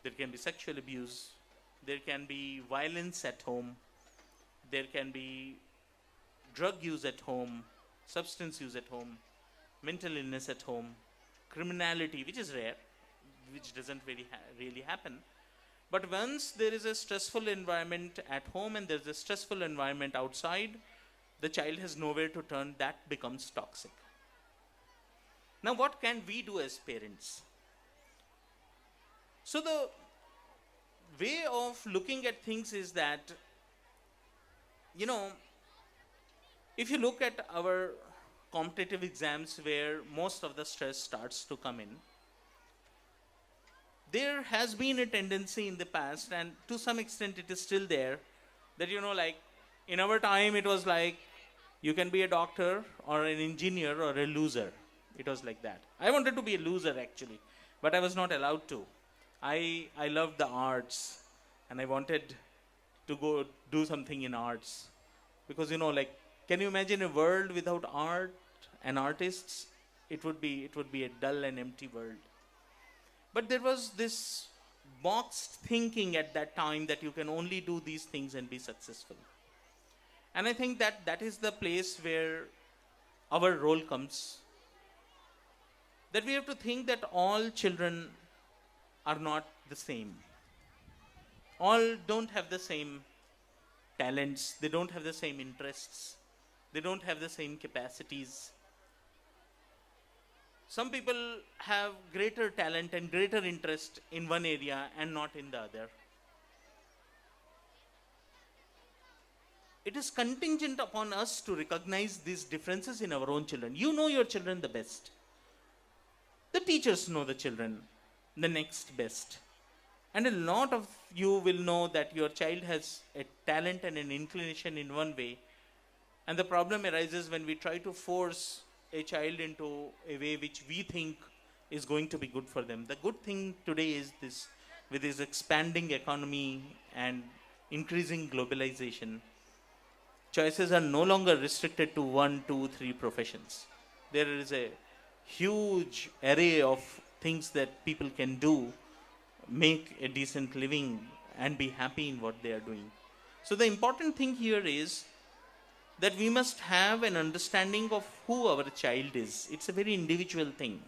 there can be sexual abuse, there can be violence at home, there can be drug use at home, substance use at home, mental illness at home, criminality, which is rare, which doesn't really happen. But once there is a stressful environment at home and there's a stressful environment outside, the child has nowhere to turn. That becomes toxic. Now, what can we do as parents? So the way of looking at things is that, if you look at our competitive exams where most of the stress starts to come in, there has been a tendency in the past, and to some extent it is still there, that like in our time it was like you can be a doctor or an engineer or a loser. It was like that. I wanted to be a loser actually, but I was not allowed to. I loved the arts and I wanted to go do something in arts, because can you imagine a world without art and artists? It would be a dull and empty world. But there was this boxed thinking at that time that you can only do these things and be successful. And I think that is the place where our role comes. That we have to think that all children are not the same. All don't have the same talents, they don't have the same interests, they don't have the same capacities. Some people have greater talent and greater interest in one area and not in the other. It is contingent upon us to recognize these differences in our own children. You know your children the best. The teachers know the children the next best. And a lot of you will know that your child has a talent and an inclination in one way. And the problem arises when we try to force a child into a way which we think is going to be good for them. The good thing today is this, with this expanding economy and increasing globalization, choices are no longer restricted to 1, 2, 3 professions. There is a huge array of things that people can do, make a decent living and be happy in what they are doing. So the important thing here is that we must have an understanding of who our child is. It's a very individual thing.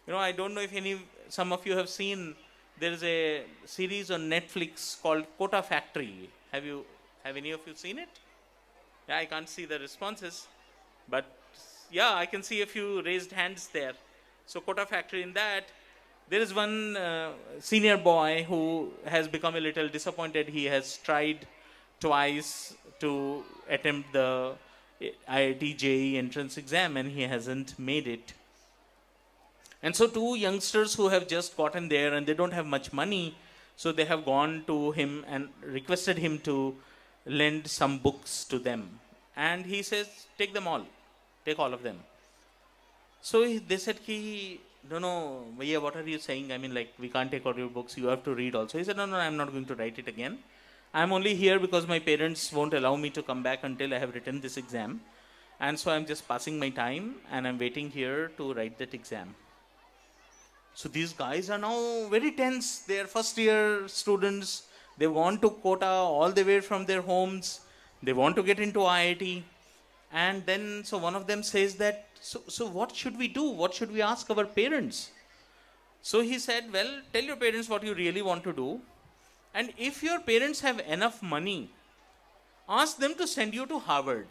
I don't know if some of you have seen, there is a series on Netflix called Quota Factory. Have any of you seen it? Yeah, I can't see the responses, but yeah, I can see a few raised hands there. So Quota Factory, in that, there is one senior boy who has become a little disappointed. He has tried twice to attempt the IIT JEE entrance exam and he hasn't made it. And so two youngsters who have just gotten there and they don't have much money, so they have gone to him and requested him to lend some books to them. And he says, take them all. Take all of them. So they said, no, Bhaiya, what are you saying? I mean, like, we can't take all your books. You have to read also. He said, no, I'm not going to write it again. I'm only here because my parents won't allow me to come back until I have written this exam. And so I'm just passing my time and I'm waiting here to write that exam. So these guys are now very tense. They are first year students. They want to quota all the way from their homes. They want to get into IIT. And then, so one of them says that, so what should we do? What should we ask our parents? So he said, well, tell your parents what you really want to do. And if your parents have enough money, ask them to send you to Harvard.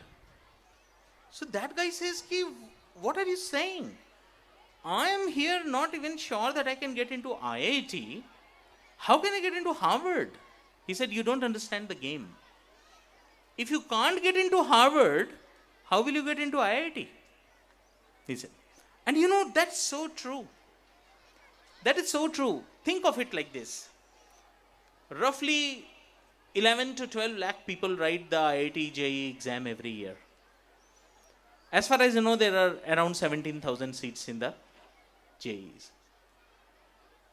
So that guy says, what are you saying? I am here not even sure that I can get into IIT. How can I get into Harvard? He said, you don't understand the game. If you can't get into Harvard, how will you get into IIT? He said. And that's so true. That is so true. Think of it like this. Roughly 11 to 12 lakh people write the IIT JEE exam every year. As far as I know, there are around 17,000 seats in the JEEs.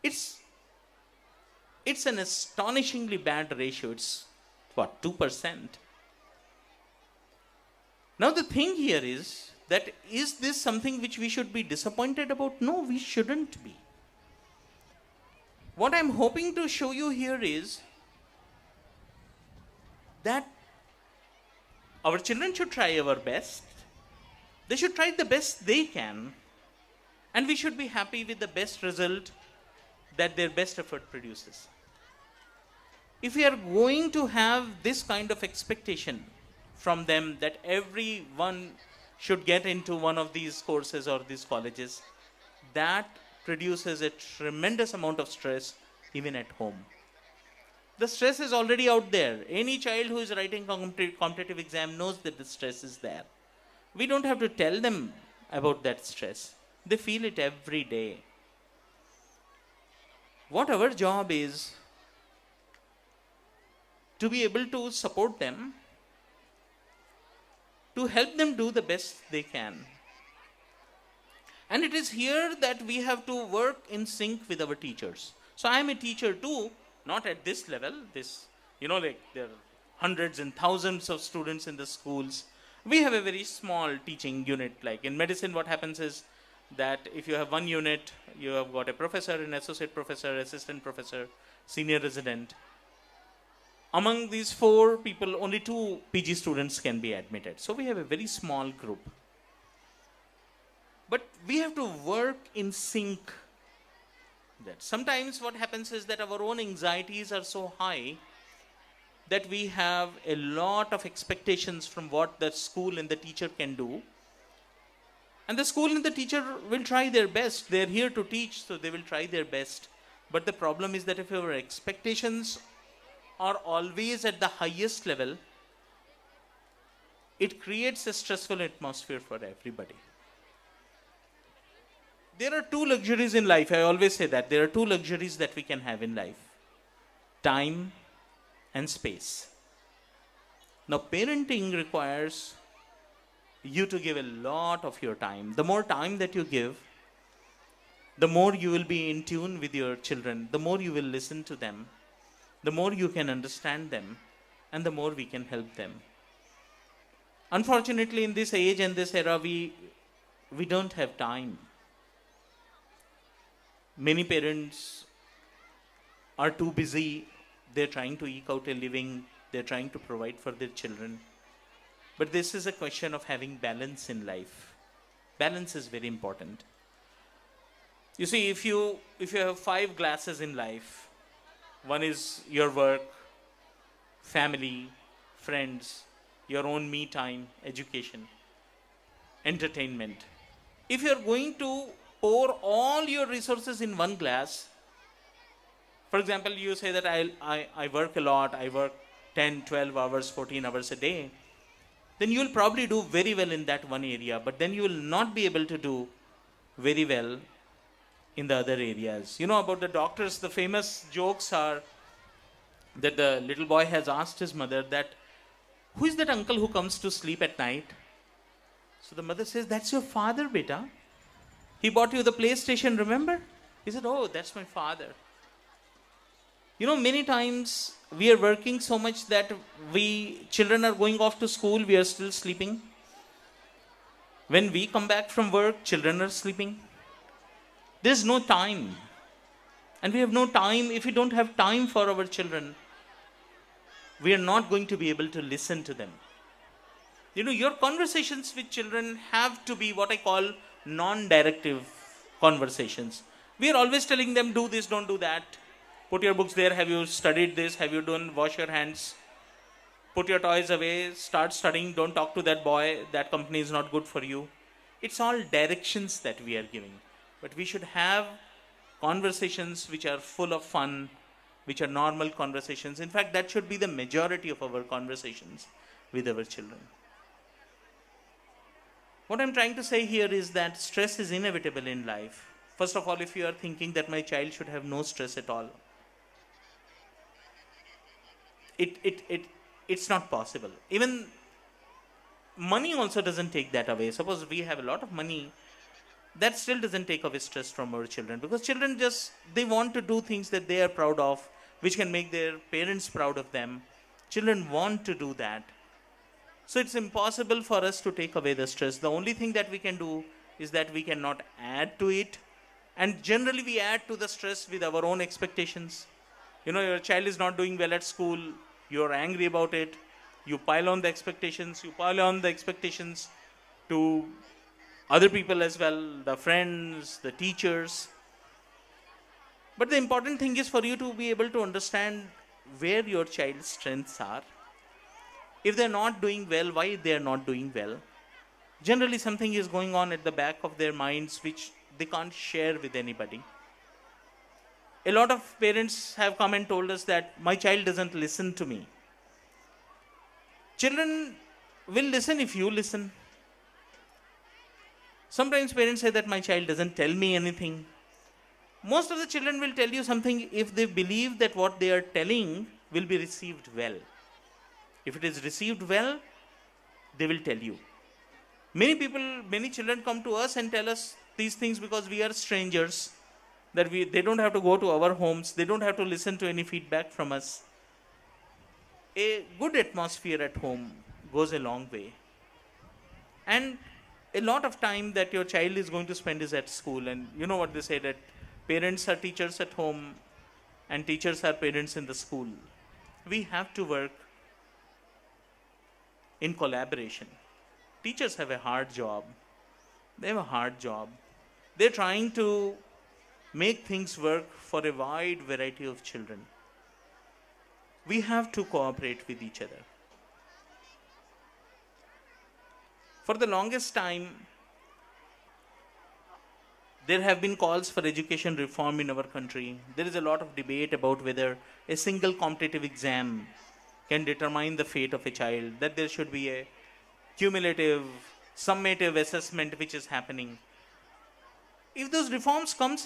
It's an astonishingly bad ratio. It's what, 2%? Now the thing here is this something which we should be disappointed about? No, we shouldn't be. What I'm hoping to show you here is that our children should try our best. They should try the best they can. And we should be happy with the best result that their best effort produces. If we are going to have this kind of expectation from them that everyone should get into one of these courses or these colleges, that produces a tremendous amount of stress even at home. The stress is already out there. Any child who is writing competitive exam knows that the stress is there. We don't have to tell them about that stress. They feel it every day. What our job is to be able to support them, to help them do the best they can. And it is here that we have to work in sync with our teachers. So I am a teacher too, not at this level. Like there are hundreds and thousands of students in the schools. We have a very small teaching unit. Like in medicine, what happens is that if you have one unit, you have got a professor, an associate professor, assistant professor, senior resident. Among these 4 people, only 2 PG students can be admitted. So we have a very small group. But we have to work in sync. That sometimes what happens is that our own anxieties are so high that we have a lot of expectations from what the school and the teacher can do. And the school and the teacher will try their best. They're here to teach, so they will try their best. But the problem is that if our expectations are always at the highest level, it creates a stressful atmosphere for everybody. There are 2 luxuries in life. I always say that. There are 2 luxuries that we can have in life. Time and space. Now, parenting requires you to give a lot of your time. The more time that you give, the more you will be in tune with your children, the more you will listen to them, the more you can understand them, and the more we can help them. Unfortunately, in this age and this era, we don't have time. Many parents are too busy. They're trying to eke out a living. They're trying to provide for their children. But this is a question of having balance in life. Balance is very important. You see, if you have 5 glasses in life, one is your work, family, friends, your own me time, education, entertainment. If you're going to pour all your resources in one glass, for example, you say that I work a lot, I work 10, 12 hours, 14 hours a day, then you will probably do very well in that one area, but then you will not be able to do very well in the other areas. You know about the doctors, the famous jokes are that the little boy has asked his mother that, who is that uncle who comes to sleep at night? So the mother says, that's your father, beta. He bought you the PlayStation, remember? He said, oh, that's my father. You know, many times we are working so much that children are going off to school, we are still sleeping. When we come back from work, children are sleeping. There's no time. And we have no time. If we don't have time for our children, we are not going to be able to listen to them. You know, your conversations with children have to be what I call non-directive conversations. We are always telling them, do this, don't do that. Put your books there. Have you studied this? Have you done? Wash your hands. Put your toys away. Start studying. Don't talk to that boy. That company is not good for you. It's all directions that we are giving. But we should have conversations which are full of fun, which are normal conversations. In fact, that should be the majority of our conversations with our children. What I'm trying to say here is that stress is inevitable in life. First of all, if you are thinking that my child should have no stress at all, it's not possible. Even money also doesn't take that away. Suppose we have a lot of money, that still doesn't take away stress from our children, because children they want to do things that they are proud of, which can make their parents proud of them. Children want to do that. So it's impossible for us to take away the stress. The only thing that we can do is that we cannot add to it. And generally we add to the stress with our own expectations. You know, your child is not doing well at school, you're angry about it, you pile on the expectations, to other people as well, the friends, the teachers. But the important thing is for you to be able to understand where your child's strengths are. If they're not doing well, why they're not doing well. Generally something is going on at the back of their minds which they can't share with anybody. A lot of parents have come and told us that my child doesn't listen to me. Children will listen if you listen. Sometimes parents say that my child doesn't tell me anything. Most of the children will tell you something if they believe that what they are telling will be received well. If it is received well, they will tell you. Many children come to us and tell us these things because we are strangers, that they don't have to go to our homes, they don't have to listen to any feedback from us. A good atmosphere at home goes a long way. And a lot of time that your child is going to spend is at school. And you know what they say, that parents are teachers at home and teachers are parents in the school. We have to work in collaboration. Teachers have a hard job. They have a hard job. They're trying to make things work for a wide variety of children. We have to cooperate with each other. For the longest time, there have been calls for education reform in our country. There is a lot of debate about whether a single competitive exam can determine the fate of a child, that there should be a cumulative, summative assessment which is happening. If those reforms come,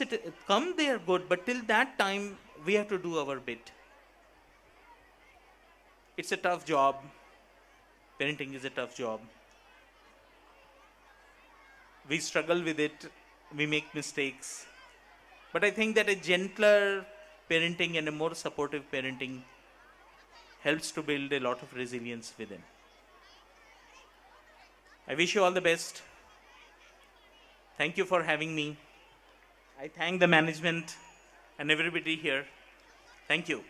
they are good, but till that time, we have to do our bit. It's a tough job. Parenting is a tough job. We struggle with it. We make mistakes. But I think that a gentler parenting and a more supportive parenting helps to build a lot of resilience within. I wish you all the best. Thank you for having me. I thank the management and everybody here. Thank you.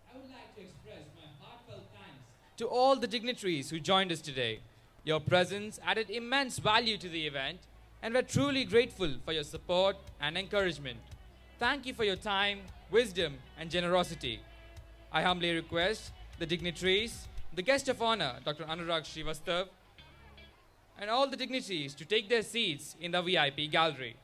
I would like to express my heartfelt thanks to all the dignitaries who joined us today. Your presence added immense value to the event, and we're truly grateful for your support and encouragement. Thank you for your time, wisdom, and generosity. I humbly request the dignitaries, the guest of honor, Dr. Anurag Srivastav, and all the dignitaries to take their seats in the VIP gallery.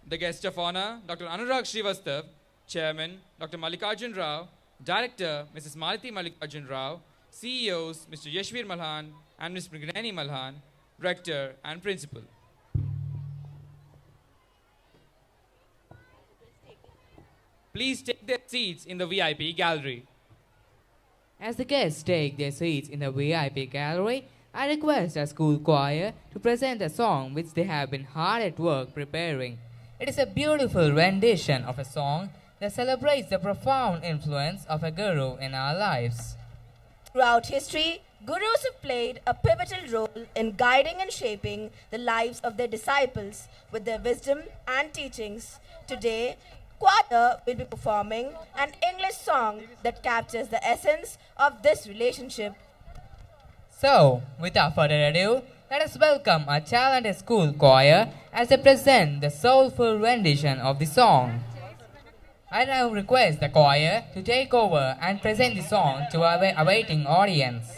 The guest of honor, Dr. Anurag Srivastav, Chairman, Dr. Mallikarjun Rao, Director, Mrs. Malati Mallikarjun Rao, CEOs, Mr. Yashvir Malhan and Ms. Mrignani Malhan, Rector and Principal. Please take their seats in the VIP gallery. As the guests take their seats in the VIP gallery, I request our school choir to present a song which they have been hard at work preparing. It is a beautiful rendition of a song that celebrates the profound influence of a guru in our lives. Throughout history, gurus have played a pivotal role in guiding and shaping the lives of their disciples with their wisdom and teachings. Today, choir will be performing an English song that captures the essence of this relationship. So, without further ado, let us welcome our talented school choir as they present the soulful rendition of the song. I now request the choir to take over and present the song to our awaiting audience.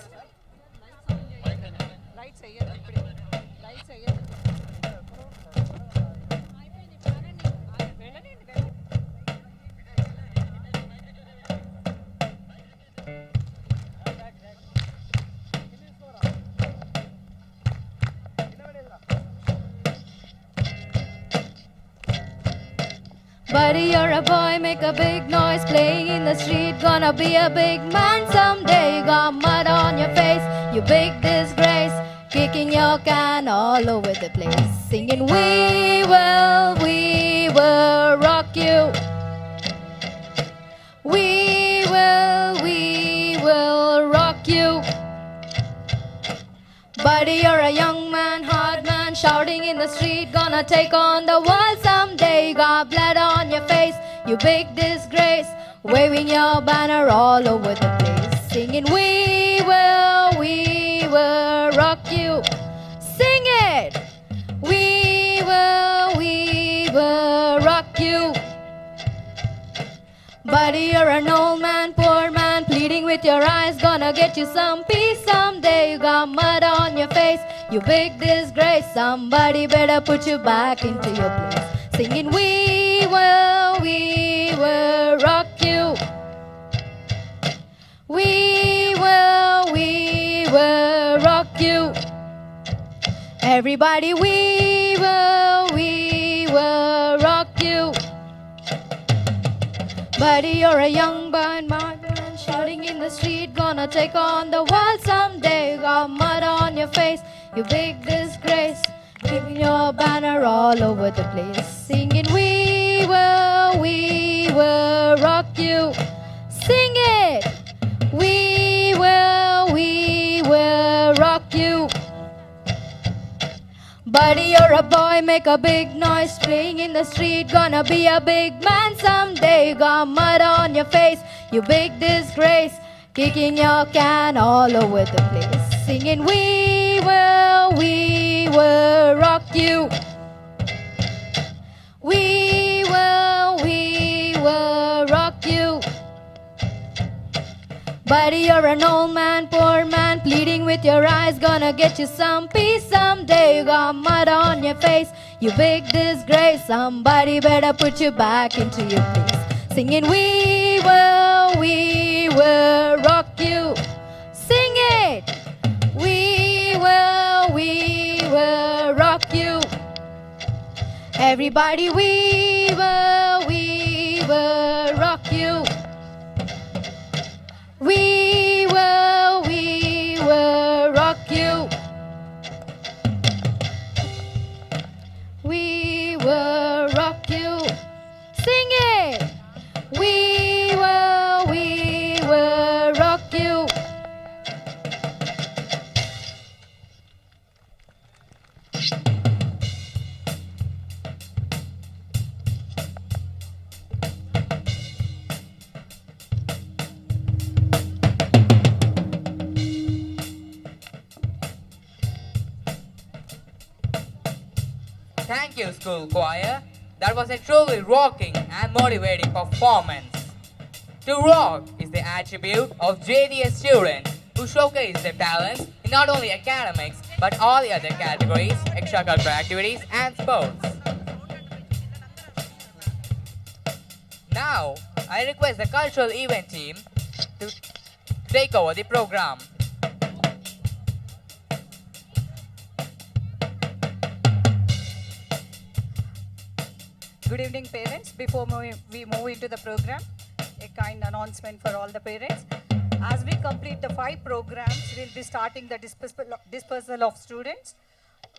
Buddy, you're a boy, make a big noise, playing in the street, gonna be a big man someday. You got mud on your face, you big disgrace, kicking your can all over the place, singing we will rock you. We will rock you. Buddy, you're a young man, hard man, shouting in the street, gonna take on the world someday. You got blood on your face, you big disgrace, waving your banner all over the place, singing we will rock you. Sing it! We will rock you. Buddy, you're an old man, poor man, pleading with your eyes, gonna get you some peace someday. You got mud on your face, you big disgrace, somebody better put you back into your place, singing we will rock you. We will rock you. Everybody, we will rock you. Buddy, you're a young man, shouting in the street, gonna take on the world someday. You got mud on your face, you big disgrace, keeping your banner all over the place, singing we will rock you. Sing it! We will rock you. Buddy, you're a boy, make a big noise, playing in the street, gonna be a big man someday. You got mud on your face, you big disgrace, kicking your can all over the place, singing we will rock you. We will rock you. Buddy, you're an old man, poor man, pleading with your eyes, gonna get you some peace someday. You got mud on your face, you big disgrace. Somebody better put you back into your place. Singing, we will rock you. Sing it. We will rock you. Everybody, we will rock you. We will rock you. We will rock you. Sing it. We will rock you. Thank you, school choir. That was a truly rocking and motivating performance. To rock is the attribute of JGS students who showcase their talents in not only academics but all the other categories, extracurricular activities and sports. Now, I request the cultural event team to take over the program. Good evening, parents. Before we move into the program, a kind announcement for all the parents. As we complete the 5 programs, we'll be starting the dispersal of students.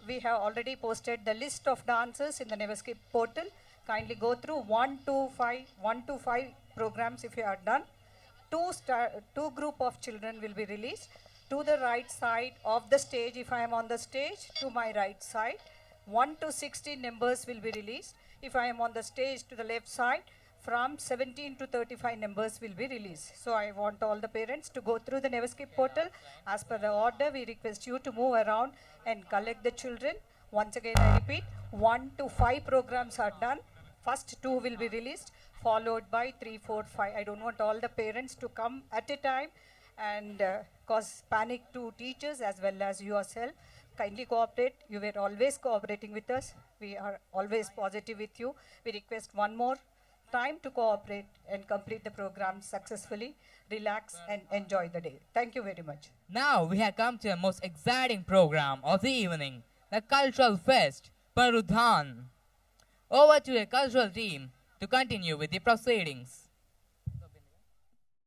We have already posted the list of dancers in the Neverskip portal. Kindly go through 1 to 5 programs if you are done. Two group of children will be released. To the right side of the stage, if I am on the stage, to my right side, 1 to 16 numbers will be released. If I am on the stage to the left side, from 17 to 35 numbers will be released. So I want all the parents to go through the Neverskip portal. As per the order, we request you to move around and collect the children. Once again, I repeat, 1 to 5 programs are done. First 2 will be released, followed by 3, 4, 5. I don't want all the parents to come at a time and cause panic to teachers as well as yourself. Kindly cooperate. You were always cooperating with us. We are always positive with you. We request one more time to cooperate and complete the program successfully. Relax and enjoy the day. Thank you very much. Now we have come to the most exciting program of the evening, the Cultural Fest, PUNARUTTHAAN. Over to the cultural team to continue with the proceedings.